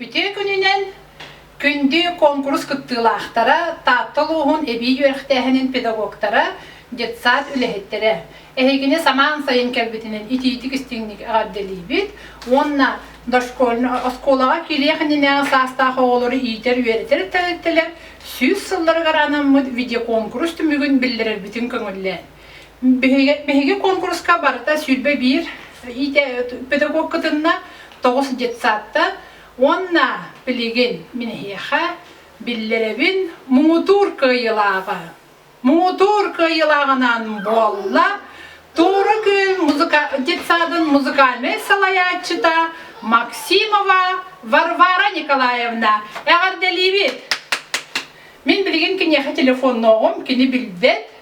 Үте күнінен күнді конкурс кыттылақтара таттылуғын эби үйректәхінің педагогтара детсад үлехеттері. Эхегіне саман сайын кәлбетінен итийтік істіңнік ағадделейбет. Онна осколаға келеғініне састағы олары ийтер үйретер тәлеттілер. Сүйіз сыллары ғаранымыд видеоконкурс түмігін білдірер бүтін көңілі. Беге конкурска барыта сүрбе бір педагог кытынна 9 детсадта. Онна білеген мінеха білдіребін мұңытур кыйылағы. Мұңытур кыйылағынан болла Туры күн детсадын музыкальный салаятчыта Максимова Варвара Николаевна. Әғарделейбет. Мен білген кенеха телефон оғым, кені білбет.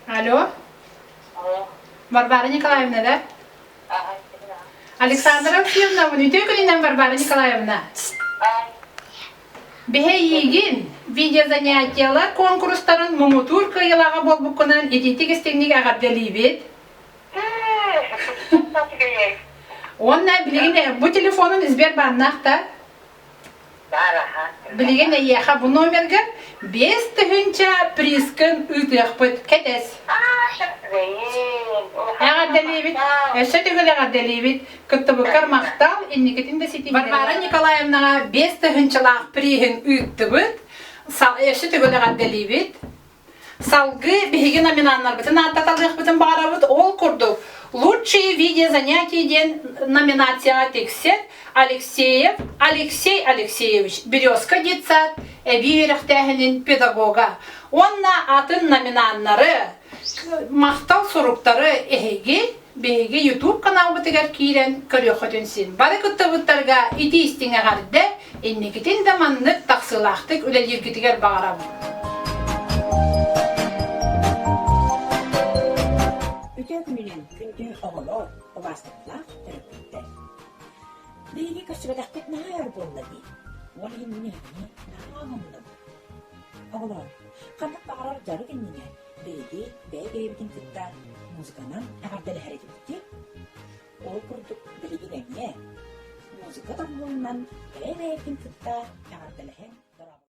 Алло? Варвара Николаевна, да? Александра Алексеевна, үте күнінен Варвара Николаевна. Бе еген видеозанятиялар конкурстарын мұңытур кыйылаға бол бұқынан ететік істеңнік ағарделейбет. Онна білген бұ телефонын избер барнақта. Білген әйеға бұ номерге 5 түхінча прискін үтіқпыт кәтес. Әғарделейбет, сөтігіл әғарделейбет, күтті бұқар мақтал, еннекетінде сетейді. Варвара Николаевнаға 5 түхінчалақ прихін үттібіт, сөтігіл әғарделейбет. Салғы бігігі номинанлар бітін аттаталдық бітін бағарабыт, ол күрді. Лучшие видеозанятия номинация тексет Алексеев Алексей Алексеевич, Березка детсад, эбиверехтәхінен педагога. Онна атын номинанлары, мақтал сұруқтары әйге, бейге YouTube канал бұтығар кейлен көрі қөтінсін. Бары күтті бұттарға иті істің ағарды, еннекетін даманны тақсылақтық үләлер кетігер бағарабы. Үте күнінен күнді оғылор, оғастықлақ түріпті. Бейге көшігідақпет нағайыр болды дейді. Олы еміне нағамымды. Оғылор, қандық бағарар жары кеніне бейге бітін күтті музыканан ағардылы әрет өтті. Ол күрдік білеген әне музыка табылуынан бітін күтті ағардылы ән дұрабы.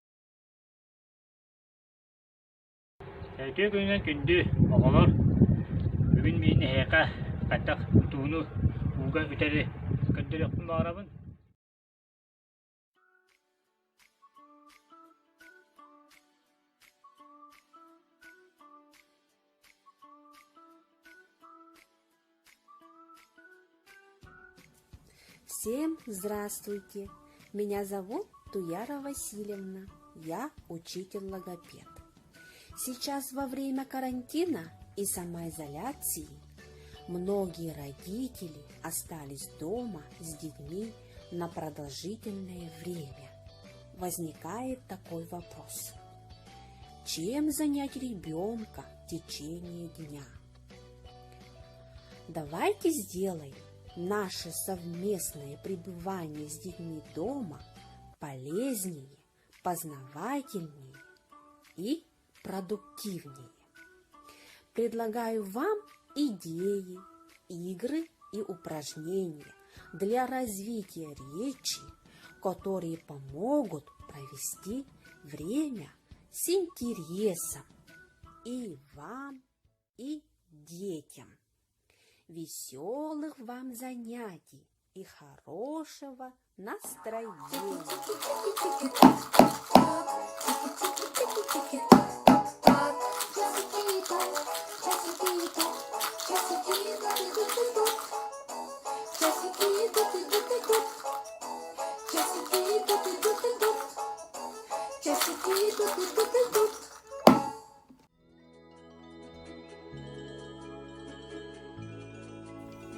Үте күнінен күнді оғылор Бүгін мен әйқа қаттақ ұтуыны ұға үтәрі көндіріқпін бағарабын. Всем здравствуйте! Меня зовут Туяра Васильевна. Я учитель-логопед. Сейчас во время карантина и самоизоляции многие родители остались дома с детьми на продолжительное время. Возникает такой вопрос. Чем занять ребенка в течение дня? Давайте сделаем наше совместное пребывание с детьми дома полезнее, познавательнее и продуктивнее. Предлагаю вам идеи, игры и упражнения для развития речи, которые помогут провести время с интересом и вам, и детям. Веселых вам занятий и хорошего настроения!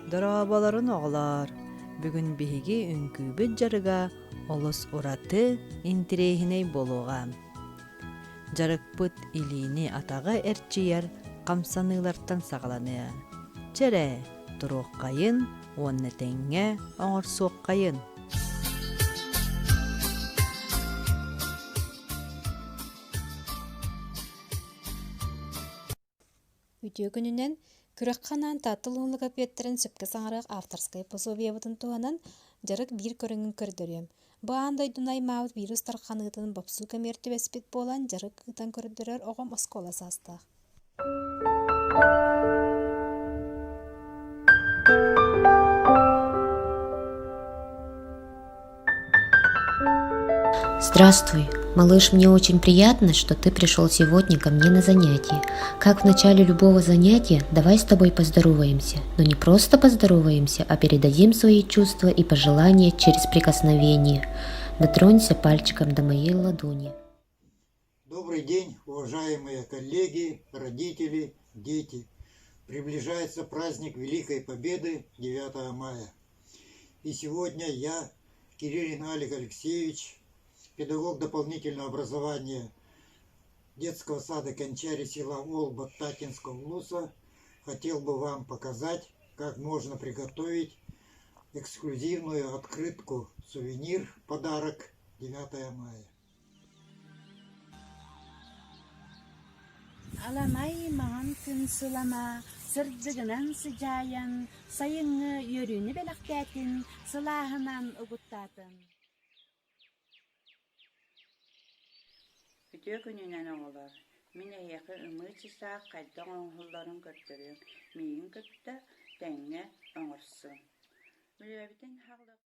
Дорабаларын оғлар, бүгін беге үнкүбіт жарыға олыс ураты интерейхіней болуға. Жарықпыт илини атаға әрчияр қамсанылартан сағаланы. Çere, duruqqayın, onne tenge oңорсуоккайын. Үтіө күнінен күрек қанан таттылығылыға петтерін сөпке саңарық авторскай пособие бұтын туғанан жарық бір көріңін көрдірем. Бұғандай дұнай мауыт вирус тарқанығытын бапсу көмерті бәспет болан жарық ұтан көрдірер оғым оскола састақ. Здравствуй, малыш, мне очень приятно, что ты пришел сегодня ко мне на занятие. Как в начале любого занятия, давай с тобой поздороваемся. Но не просто поздороваемся, а передадим свои чувства и пожелания через прикосновение. Дотронься пальчиком до моей ладони. Добрый день, уважаемые коллеги, родители, дети. Приближается праздник Великой Победы 9 мая. И сегодня я, Кириллин Алик Алексеевич, педагог дополнительного образования детского сада Кончари села Олба Татинского улуса, хотел бы вам показать, как можно приготовить эксклюзивную открытку, сувенир, подарок 9 мая. Alamay mağan kün sılama, sırdıgınan sıcayan, sayıngı yörüğünü belaktatin, sılahınan uguttatın. Ütüö gününen oğular, min eyekı ımı çisağı qaydan oğulların götürüyorum. Miyin kıtta denge oңорsun. Mülebitin haqlı